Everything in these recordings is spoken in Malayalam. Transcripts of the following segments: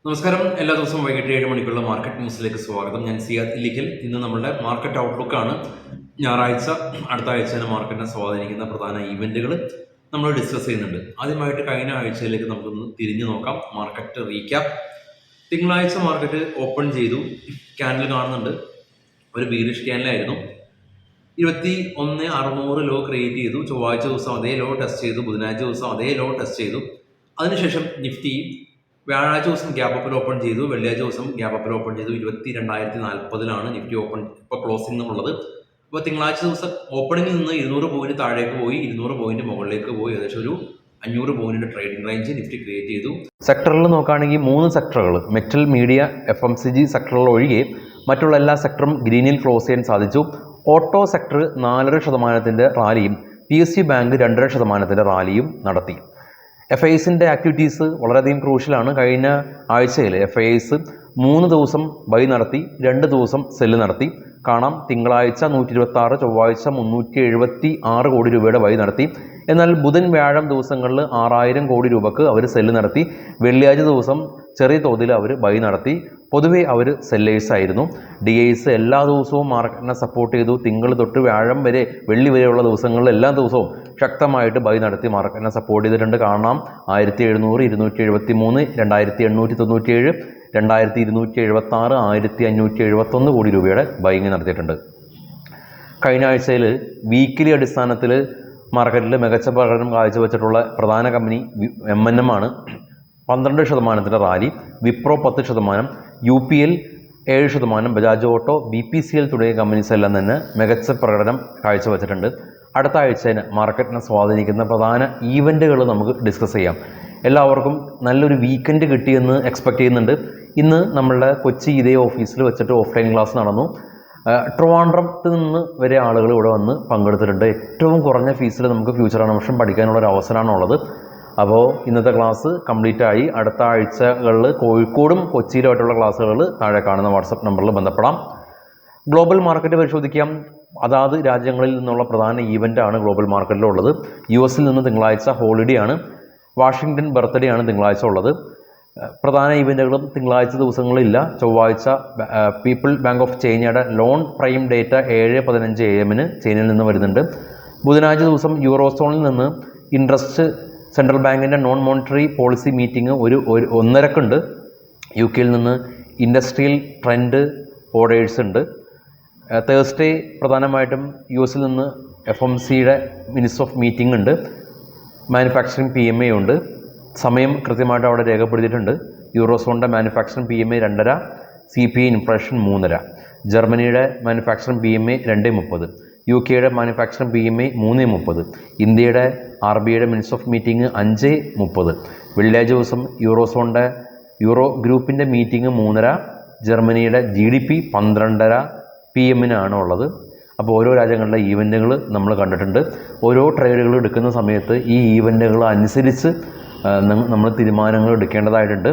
നമസ്കാരം. എല്ലാ ദിവസവും വൈകിട്ട് 7 മണിക്കുള്ള മാർക്കറ്റ് ന്യൂസിലേക്ക് സ്വാഗതം. ഞാൻ സിയാദ് ഇല്ലിക്കൽ. ഇന്ന് നമ്മളുടെ മാർക്കറ്റ് ഔട്ട്ലുക്കാണ്. ഞായറാഴ്ച അടുത്ത ആഴ്ച മാർക്കറ്റിനെ സ്വാധീനിക്കുന്ന പ്രധാന ഈവൻറ്റുകൾ നമ്മൾ ഡിസ്കസ് ചെയ്യുന്നുണ്ട്. ആദ്യമായിട്ട് കഴിഞ്ഞ ആഴ്ചയിലേക്ക് നമുക്കൊന്ന് തിരിഞ്ഞു നോക്കാം. Market recap. തിങ്കളാഴ്ച മാർക്കറ്റ് ഓപ്പൺ ചെയ്തു. ക്യാൻഡിൽ കാണുന്നുണ്ട്, ഒരു ബീറിഷ് ക്യാൻഡിലായിരുന്നു. 21,600 ലോ ക്രിയേറ്റ് ചെയ്തു. ചൊവ്വാഴ്ച ദിവസം അതേ ലോ ടെസ്റ്റ് ചെയ്തു. ബുധനാഴ്ച ദിവസം അതേ ലോ ടെസ്റ്റ് ചെയ്തു. അതിനുശേഷം നിഫ്റ്റി വ്യാഴാഴ്ച ദിവസം ഗ്യാപ്പ് അപ്പിൽ ഓപ്പൺ ചെയ്തു. വെള്ളിയാഴ്ച ദിവസം ഗ്യാപ്പ് അപ്പിൽ ഓപ്പൺ ചെയ്തു. 22,040 നിഫ്റ്റി ഓപ്പൺ ഇപ്പോൾ ക്ലോസിംഗ് ഉള്ളത്. അപ്പോൾ തിങ്കളാഴ്ച ദിവസം ഓപ്പണിംഗിൽ നിന്ന് 200 പോയിന്റ് താഴേക്ക് പോയി, 200 പോയിന്റ് മുകളിലേക്ക് പോയി. ഏകദേശം ഒരു 500 പോയിന്റിന്റെ ട്രേഡിംഗ് റേഞ്ച് നിഫ്റ്റി ക്രിയേറ്റ് ചെയ്തു. സെക്ടറിൽ നോക്കുകയാണെങ്കിൽ 3 സെക്ടറുകൾ, മെറ്റൽ, മീഡിയ, FMCG സെക്ടറുകൾ ഒഴികെ മറ്റുള്ള എല്ലാ സെക്ടറും ഗ്രീനിൽ ക്ലോസ് ചെയ്യാൻ സാധിച്ചു. ഓട്ടോ സെക്ടർ 4.5% റാലിയും PSU ബാങ്ക് 2.5% റാലിയും നടത്തി. FISന്റെ ആക്ടിവിറ്റീസ് വളരെയധികം ക്രൂഷ്യലാണ്. കഴിഞ്ഞ ആഴ്ചയിൽ FIS 3 ദിവസം ബൈ നടത്തി, 2 ദിവസം സെല്ല് നടത്തി. കാണാം, തിങ്കളാഴ്ച 126, ചൊവ്വാഴ്ച 376 കോടി രൂപയുടെ ബൈ നടത്തി. എന്നാൽ ബുധൻ വ്യാഴം ദിവസങ്ങളിൽ 6,000 കോടി രൂപക്ക് അവർ സെല്ല് നടത്തി. വെള്ളിയാഴ്ച ദിവസം ചെറിയ തോതിൽ അവർ ബൈ നടത്തി. പൊതുവെ അവർ സെല്ലേഴ്സ് ആയിരുന്നു. DIs എല്ലാ ദിവസവും മാർക്കറ്റിനെ സപ്പോർട്ട് ചെയ്തു. തിങ്കൾ തൊട്ട് വ്യാഴം വരെ, വെള്ളി വരെയുള്ള ദിവസങ്ങളിൽ എല്ലാ ദിവസവും ശക്തമായിട്ട് ബൈ നടത്തി മാർക്കറ്റിനെ സപ്പോർട്ട് ചെയ്തിട്ടുണ്ട്. കാണാം, 1,700, 273, 2,897, 2,276, 1,571 കോടി രൂപയുടെ ബൈങ് നടത്തിയിട്ടുണ്ട്. കഴിഞ്ഞ ആഴ്ചയിൽ വീക്കിലി അടിസ്ഥാനത്തിൽ മാർക്കറ്റിൽ മികച്ച പ്രകടനം കാഴ്ചവെച്ചിട്ടുള്ള പ്രധാന കമ്പനി MNM ആണ്. 12% rally. Wipro 10%, UPL 7%, Bajaj auto, BPCL തുടങ്ങിയ കമ്പനീസ് എല്ലാം തന്നെ മികച്ച പ്രകടനം കാഴ്ചവെച്ചിട്ടുണ്ട്. അടുത്ത ആഴ്ച മാർക്കറ്റിനെ സ്വാധീനിക്കുന്ന പ്രധാന ഈവൻറ്റുകൾ നമുക്ക് ഡിസ്കസ് ചെയ്യാം. എല്ലാവർക്കും നല്ലൊരു വീക്കെൻഡ് കിട്ടിയെന്ന് എക്സ്പെക്റ്റ് ചെയ്യുന്നുണ്ട്. ഇന്ന് നമ്മളുടെ കൊച്ചി ഇതേ ഓഫീസിൽ വെച്ചിട്ട് ഓഫ്ലൈൻ ക്ലാസ് നടന്നു. ട്രിവാൻഡ്രത്ത് നിന്ന് വരെ ആളുകൾ ഇവിടെ വന്ന് പങ്കെടുത്തിട്ടുണ്ട്. ഏറ്റവും കുറഞ്ഞ ഫീസിൽ നമുക്ക് ഫ്യൂച്ചർ ഓപ്ഷൻ പഠിക്കാനുള്ളൊരു അവസരമാണുള്ളത്. അപ്പോൾ ഇന്നത്തെ ക്ലാസ് കംപ്ലീറ്റ് ആയി. അടുത്ത ആഴ്ചകളിൽ കോഴിക്കോടും കൊച്ചിയിലുമായിട്ടുള്ള ക്ലാസ്സുകൾ താഴെ കാണുന്ന വാട്സപ്പ് നമ്പറിൽ ബന്ധപ്പെടാം. ഗ്ലോബൽ മാർക്കറ്റ് പരിശോധിക്കാം. അതാത് രാജ്യങ്ങളിൽ നിന്നുള്ള പ്രധാന ഈവൻ്റാണ് ഗ്ലോബൽ മാർക്കറ്റിലുള്ളത്. US നിന്ന് തിങ്കളാഴ്ച ഹോളിഡേ ആണ്. വാഷിങ്ടൺ ബർത്ത്ഡേ ആണ് തിങ്കളാഴ്ച ഉള്ളത്. പ്രധാന ഈവൻറ്റുകളും തിങ്കളാഴ്ച ദിവസങ്ങളിലില്ല. ചൊവ്വാഴ്ച പീപ്പിൾ ബാങ്ക് ഓഫ് ചൈനയുടെ ലോൺ പ്രൈം ഡേറ്റ 7:15 AM ചൈനയിൽ നിന്ന് വരുന്നുണ്ട്. ബുധനാഴ്ച ദിവസം യൂറോസോണിൽ നിന്ന് ഇൻട്രസ്റ്റ് സെൻട്രൽ ബാങ്കിൻ്റെ non monetary policy meeting 1:30 UK നിന്ന് ഇൻഡസ്ട്രിയൽ ട്രെൻഡ് ഓർഡേഴ്സ് ഉണ്ട്. തേഴ്സ്ഡേ പ്രധാനമായിട്ടും US നിന്ന് FMCയുടെ മിനിറ്റ്സ് ഓഫ് മീറ്റിംഗ് ഉണ്ട്. മാനുഫാക്ചറിങ് PMI ഉണ്ട്. സമയം കൃത്യമായിട്ട് അവിടെ രേഖപ്പെടുത്തിയിട്ടുണ്ട്. യൂറോസോണിൻ്റെ മാനുഫാക്ചറിങ് PMI 2:30, CPI ഇൻഫ്ലേഷൻ 3:30, ജർമ്മനിയുടെ manufacturing PMI 2:30, UK manufacturing PMI 3:30, ഇന്ത്യയുടെ RBIയുടെ മിനിറ്റ്സ് ഓഫ് മീറ്റിംഗ് 5:30. വെള്ളിയാഴ്ച ദിവസം യൂറോസോണിൻ്റെ യൂറോ ഗ്രൂപ്പിൻ്റെ മീറ്റിംഗ് 3:30, ജർമ്മനിയുടെ GDP 12:30 PM ഉള്ളത്. അപ്പോൾ ഓരോ രാജ്യങ്ങളുടെ ഈവൻറ്റുകൾ നമ്മൾ കണ്ടിട്ടുണ്ട്. ഓരോ ട്രേഡുകൾ എടുക്കുന്ന സമയത്ത് ഈ ഈവൻറ്റുകൾ അനുസരിച്ച് നമ്മൾ തീരുമാനങ്ങൾ എടുക്കേണ്ടതായിട്ടുണ്ട്.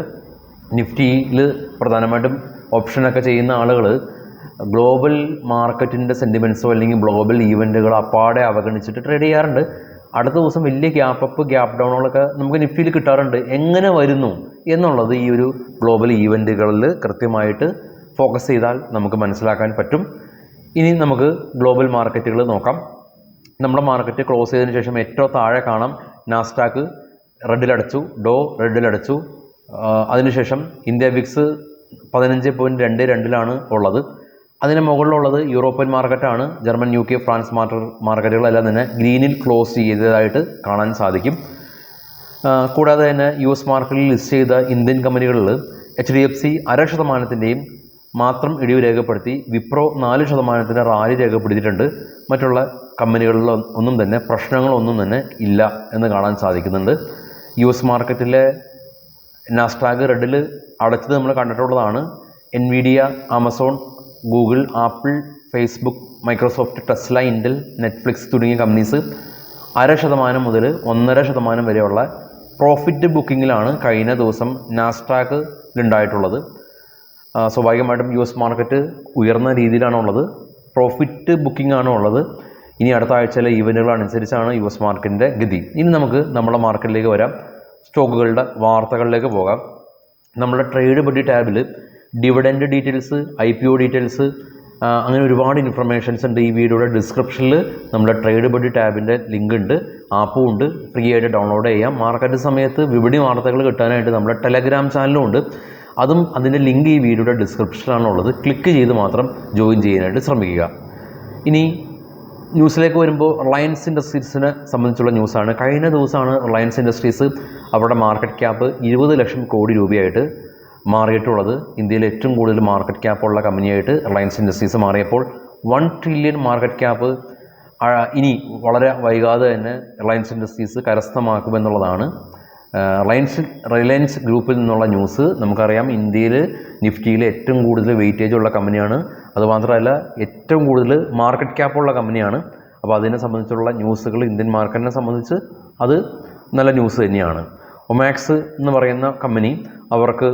നിഫ്റ്റിയിൽ പ്രധാനമായിട്ടും ഓപ്ഷനൊക്കെ ചെയ്യുന്ന ആളുകൾ ഗ്ലോബൽ മാർക്കറ്റിൻ്റെ സെൻറ്റിമെൻറ്റ്സോ അല്ലെങ്കിൽ ഗ്ലോബൽ ഈവൻറ്റുകളോ അപ്പാടെ അവഗണിച്ചിട്ട് ട്രേഡ് ചെയ്യാറുണ്ട്. അടുത്ത ദിവസം വലിയ ഗ്യാപ്പ് അപ്പ്, ഗ്യാപ്പ് ഡൗണുകളൊക്കെ നമുക്ക് നിഫ്റ്റിയിൽ കിട്ടാറുണ്ട്. എങ്ങനെ വരുന്നു എന്നുള്ളത് ഈ ഒരു ഗ്ലോബൽ ഈവൻറ്റുകളിൽ കൃത്യമായിട്ട് ഫോക്കസ് ചെയ്താൽ നമുക്ക് മനസ്സിലാക്കാൻ പറ്റും. ഇനി നമുക്ക് ഗ്ലോബൽ മാർക്കറ്റുകൾ നോക്കാം. നമ്മുടെ മാർക്കറ്റ് ക്ലോസ് ചെയ്തതിന് ശേഷം ഏറ്റവും താഴെ കാണാം നാസ്ഡാക്ക് റെഡിലടച്ചു, ഡോ റെഡിലടച്ചു. അതിനുശേഷം ഇന്ത്യ വിക്സ് 15.22 ഉള്ളത്. അതിന് മുകളിലുള്ളത് യൂറോപ്യൻ മാർക്കറ്റാണ്. ജർമ്മൻ, UK, ഫ്രാൻസ് മാർക്കറ്റുകളെല്ലാം തന്നെ ഗ്രീനിൽ ക്ലോസ് ചെയ്തതായിട്ട് കാണാൻ സാധിക്കും. കൂടാതെ തന്നെ US മാർക്കറ്റിൽ ലിസ്റ്റ് ചെയ്ത ഇന്ത്യൻ കമ്പനികളിൽ HDFC 0.5%-ൻ്റെയും മാത്രം ഇടിവ് രേഖപ്പെടുത്തി. വിപ്രോ 4% റാലി രേഖപ്പെടുത്തിയിട്ടുണ്ട്. മറ്റുള്ള കമ്പനികളിൽ ഒന്നും തന്നെ പ്രശ്നങ്ങളൊന്നും തന്നെ ഇല്ല എന്ന് കാണാൻ സാധിക്കുന്നുണ്ട്. US മാർക്കറ്റിലെ നാസ്ഡാക്ക് റെഡിൽ അടച്ചത് നമ്മൾ കണ്ടിട്ടുള്ളതാണ്. NVIDIA, Amazon, Google, apple, Facebook, Microsoft, Tesla, Intel, Netflix തുടങ്ങിയ കമ്പനീസ് 0.5% മുതൽ 1.5% വരെയുള്ള പ്രോഫിറ്റ് ബുക്കിങ്ങിലാണ് കഴിഞ്ഞ ദിവസം നാസ്ഡാക്കിലുണ്ടായിട്ടുള്ളത്. സ്വാഭാവികമായിട്ടും US മാർക്കറ്റ് ഉയർന്ന രീതിയിലാണുള്ളത്. പ്രോഫിറ്റ് ബുക്കിംഗ് ആണ് ഉള്ളത്. ഇനി അടുത്ത ആഴ്ചയിലെ ഈവൻറ്റുകൾ അനുസരിച്ചാണ് US മാർക്കറ്റിൻ്റെ ഗതി. ഇനി നമുക്ക് നമ്മുടെ മാർക്കറ്റിലേക്ക് വരാം. സ്റ്റോക്കുകളുടെ വാർത്തകളിലേക്ക് പോകാം. നമ്മുടെ ട്രേഡ് ബഡി ടാബിൽ ഡിവിഡൻഡ് ഡീറ്റെയിൽസ്, IPO ഡീറ്റെയിൽസ്, അങ്ങനെ ഒരുപാട് ഇൻഫർമേഷൻസ് ഉണ്ട്. ഈ വീഡിയോയുടെ ഡിസ്ക്രിപ്ഷനിൽ നമ്മുടെ ട്രേഡ് ബഡി ടാബിൻ്റെ ലിങ്ക് ഉണ്ട്, ആപ്പും ഉണ്ട്, ഫ്രീ ആയിട്ട് ഡൗൺലോഡ് ചെയ്യാം. മാർക്കറ്റ് സമയത്ത് വിപണി വാർത്തകൾ കിട്ടാനായിട്ട് നമ്മുടെ ടെലഗ്രാം ചാനലും ഉണ്ട്. അതും അതിൻ്റെ ലിങ്ക് ഈ വീഡിയോയുടെ ഡിസ്ക്രിപ്ഷനിലാണുള്ളത്. ക്ലിക്ക് ചെയ്ത് മാത്രം ജോയിൻ ചെയ്യാനായിട്ട് ശ്രമിക്കുക. ഇനി ന്യൂസിലേക്ക് വരുമ്പോൾ റിലയൻസ് ഇൻഡസ്ട്രീസിനെ സംബന്ധിച്ചുള്ള ന്യൂസാണ്. കഴിഞ്ഞ ദിവസമാണ് റിലയൻസ് ഇൻഡസ്ട്രീസ് അവരുടെ മാർക്കറ്റ് ക്യാപ്പ് 20 ലക്ഷം കോടി രൂപയായിട്ട് മാറിയിട്ടുള്ളത്. ഇന്ത്യയിലെ ഏറ്റവും കൂടുതൽ മാർക്കറ്റ് ക്യാപ്പുള്ള കമ്പനിയായിട്ട് റിലയൻസ് ഇൻഡസ്ട്രീസ് മാറിയപ്പോൾ 1 ട്രില്യൺ മാർക്കറ്റ് ക്യാപ്പ് ഇനി വളരെ വൈകാതെ തന്നെ റിലയൻസ് ഇൻഡസ്ട്രീസ് കരസ്ഥമാക്കുമെന്നുള്ളതാണ് റിലയൻസ് ഗ്രൂപ്പിൽ നിന്നുള്ള ന്യൂസ്. നമുക്കറിയാം ഇന്ത്യയിൽ നിഫ്റ്റിയിൽ ഏറ്റവും കൂടുതൽ വെയിറ്റേജ് ഉള്ള കമ്പനിയാണ്. അതുമാത്രമല്ല ഏറ്റവും കൂടുതൽ മാർക്കറ്റ് ക്യാപ്പുള്ള കമ്പനിയാണ്. അപ്പോൾ അതിനെ സംബന്ധിച്ചുള്ള ന്യൂസുകൾ ഇന്ത്യൻ മാർക്കറ്റിനെ സംബന്ധിച്ച് അത് നല്ല ന്യൂസ് തന്നെയാണ്. ഒമാക്സ് എന്ന് പറയുന്ന കമ്പനി അവർക്ക്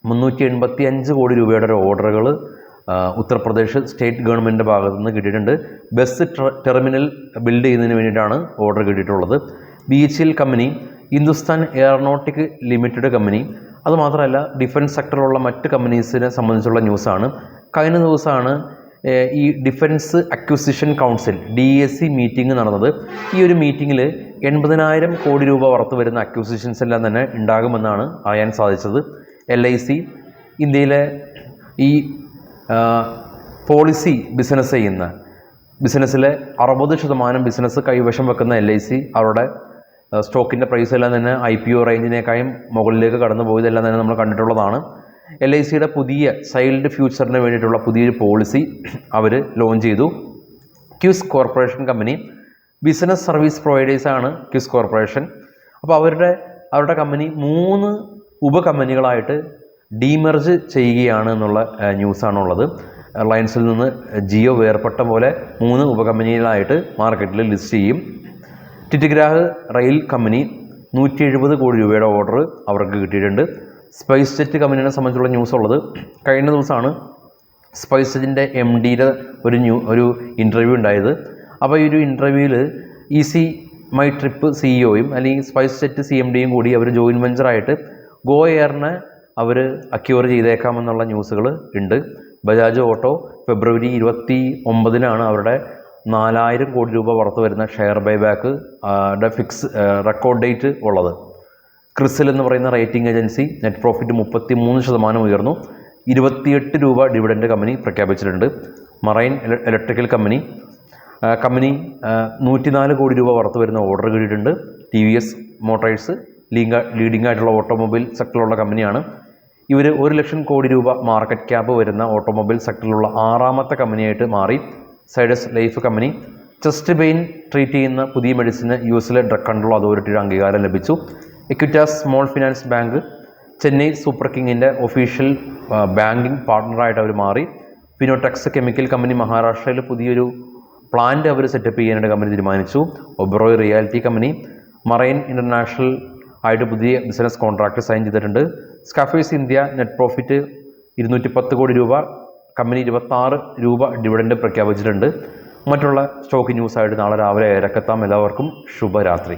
385 കോടി രൂപയുടെ ഒരു ഓർഡറുകൾ ഉത്തർപ്രദേശ് സ്റ്റേറ്റ് ഗവൺമെൻറ്റിൻ്റെ ഭാഗത്തു നിന്ന് കിട്ടിയിട്ടുണ്ട്. ബസ് ടെർമിനൽ ബിൽഡ് ചെയ്യുന്നതിന് വേണ്ടിയിട്ടാണ് ഓർഡർ കിട്ടിയിട്ടുള്ളത്. BHEL company, Hindustan aeronautic limited company, അതുമാത്രമല്ല ഡിഫൻസ് സെക്ടറിലുള്ള മറ്റ് കമ്പനീസിനെ സംബന്ധിച്ചുള്ള ന്യൂസാണ്. കഴിഞ്ഞ ദിവസമാണ് ഈ defence acquisition council DAC meeting നടന്നത്. ഈ ഒരു മീറ്റിങ്ങിൽ 80,000 കോടി രൂപ പുറത്ത് വരുന്ന അക്വിസിഷൻസ് എല്ലാം തന്നെ ഉണ്ടാകുമെന്നാണ് അറിയാൻ സാധിച്ചത്. LIC, ഇന്ത്യയിലെ ഈ പോളിസി ബിസിനസ് ചെയ്യുന്ന ബിസിനസ്സിലെ 60% ബിസിനസ് കൈവശം വെക്കുന്ന LIC അവരുടെ സ്റ്റോക്കിൻ്റെ പ്രൈസ് എല്ലാം തന്നെ IPO റേഞ്ചിനേക്കാളും മുകളിലേക്ക് കടന്നു പോയതെല്ലാം തന്നെ നമ്മൾ കണ്ടിട്ടുള്ളതാണ്. LICയുടെ പുതിയ ചൈൽഡ് ഫ്യൂച്ചറിന് വേണ്ടിയിട്ടുള്ള പുതിയൊരു പോളിസി അവർ ലോഞ്ച് ചെയ്തു. ക്യൂസ് കോർപ്പറേഷൻ കമ്പനി, ബിസിനസ് സർവീസ് പ്രൊവൈഡേഴ്സാണ് ക്യൂസ് കോർപ്പറേഷൻ. അപ്പോൾ അവരുടെ കമ്പനി 3 ഉപകമ്പനികളായിട്ട് ഡീമെർജ് ചെയ്യുകയാണ് എന്നുള്ള ന്യൂസാണുള്ളത്. റിലയൻസിൽ നിന്ന് ജിയോ വേർപെട്ട പോലെ 3 ഉപകമ്പനികളായിട്ട് മാർക്കറ്റിൽ ലിസ്റ്റ് ചെയ്യും. ടിറ്റിഗ്രാഹ് റെയിൽ കമ്പനി 170 കോടി രൂപയുടെ ഓർഡർ അവർക്ക് കിട്ടിയിട്ടുണ്ട്. സ്പൈസ് ജെറ്റ് കമ്പനിയെ സംബന്ധിച്ചുള്ള ന്യൂസ് ഉള്ളത് കഴിഞ്ഞ ദിവസമാണ് സ്പൈസ് ജെറ്റിൻ്റെ MDയുടെ ഒരു ഇൻ്റർവ്യൂ ഉണ്ടായത്. അപ്പോൾ ഈ ഒരു ഇൻ്റർവ്യൂവിൽ ഈസി മൈ ട്രിപ്പ് CEOയും അല്ലെങ്കിൽ സ്പൈസ് ജെറ്റ് CMDയും കൂടി അവർ ജോയിൻറ്റ് വെഞ്ചറായിട്ട് ഗോ എയറിനെ അവർ അക്യൂർ ചെയ്തേക്കാമെന്നുള്ള ന്യൂസുകൾ ഉണ്ട്. ബജാജ് ഓട്ടോ ഫെബ്രുവരി 29 അവരുടെ 4,000 കോടി രൂപ പുറത്ത് വരുന്ന ഷെയർ ബൈബാക്ക് റെക്കോർഡ് ഡേറ്റ് ഉള്ളത്. ക്രിസിൽ എന്ന് പറയുന്ന റേറ്റിംഗ് ഏജൻസി നെറ്റ് പ്രോഫിറ്റ് 33% ഉയർന്നു. 28 രൂപ ഡിവിഡൻഡ് കമ്പനി പ്രഖ്യാപിച്ചിട്ടുണ്ട്. മറൈൻ ഇലക്ട്രിക്കൽ കമ്പനി 104 കോടി രൂപ പുറത്ത് വരുന്ന ഓർഡർ കിട്ടിയിട്ടുണ്ട്. TVS മോട്ടോഴ്സ് ലീഡിംഗ് ആയിട്ടുള്ള ഓട്ടോമൊബൈൽ സെക്ടറിലുള്ള കമ്പനിയാണ്. ഇവർ 1 ലക്ഷം കോടി രൂപ മാർക്കറ്റ് ക്യാപ്പ് വരുന്ന ഓട്ടോമൊബൈൽ സെക്ടറിലുള്ള 6ാമത്തെ കമ്പനിയായിട്ട് മാറി. Zydus life company, chest pain treat ചെയ്യുന്ന പുതിയ മെഡിസിന് US ഡ്രഗ് കൺട്രോൾ അതോറിറ്റിയുടെ അംഗീകാരം ലഭിച്ചു. Equitas small finance bank Chennai super കിങ്ങിൻ്റെ ഒഫീഷ്യൽ ബാങ്കിങ് പാർട്ട്ണറായിട്ട് അവർ മാറി. ഫിനോടെക്സ് കെമിക്കൽ കമ്പനി മഹാരാഷ്ട്രയിൽ പുതിയൊരു പ്ലാന്റ് അവർ സെറ്റപ്പ് ചെയ്യാനായിട്ട് കമ്പനി തീരുമാനിച്ചു. Oberoi reality company marine international ആയിട്ട് പുതിയ ബിസിനസ് കോൺട്രാക്റ്റ് സൈൻ ചെയ്തിട്ടുണ്ട്. സ്കാഫേഴ്സ് ഇന്ത്യ നെറ്റ് പ്രോഫിറ്റ് 210 കോടി രൂപ, കമ്പനി 26 രൂപ ഡിവിഡൻഡ് പ്രഖ്യാപിച്ചിട്ടുണ്ട്. മറ്റുള്ള സ്റ്റോക്ക് ന്യൂസായിട്ട് നാളെ രാവിലെ ഇറക്കെത്താം. എല്ലാവർക്കും ശുഭരാത്രി.